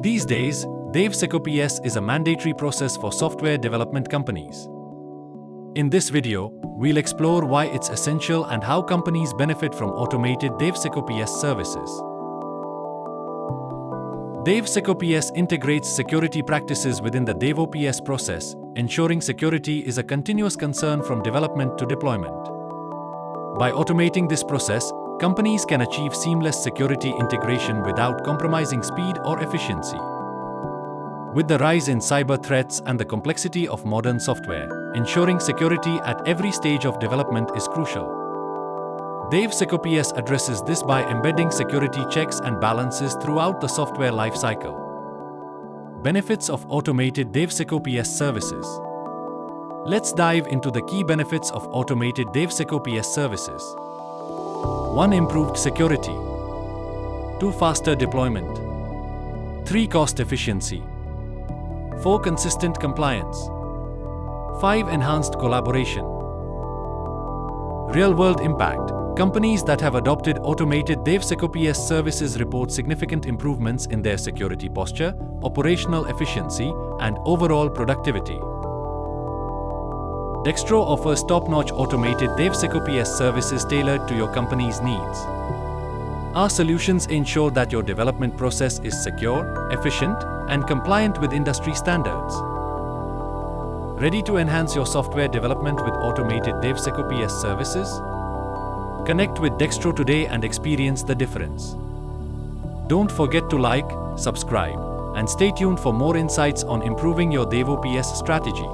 These days, DevSecOps is a mandatory process for software development companies. In this video, we'll explore why it's essential and how companies benefit from automated DevSecOps services. DevSecOps integrates security practices within the DevOps process, ensuring security is a continuous concern from development to deployment. By automating this process, companies can achieve seamless security integration without compromising speed or efficiency. With the rise in cyber threats and the complexity of modern software, ensuring security at every stage of development is crucial. DevSecOps addresses this by embedding security checks and balances throughout the software lifecycle. Benefits of automated DevSecOps services. Let's dive into the key benefits of automated DevSecOps services. 1. Improved security. 2. Faster deployment. 3. Cost efficiency. 4. Consistent compliance. 5. Enhanced collaboration. Real-world impact. Companies that have adopted automated DevSecOps services report significant improvements in their security posture, operational efficiency, and overall productivity. Dextro offers top-notch automated DevSecOps services tailored to your company's needs. Our solutions ensure that your development process is secure, efficient, and compliant with industry standards. Ready to enhance your software development with automated DevSecOps services? Connect with Dextro today and experience the difference. Don't forget to like, subscribe, and stay tuned for more insights on improving your DevOps strategy.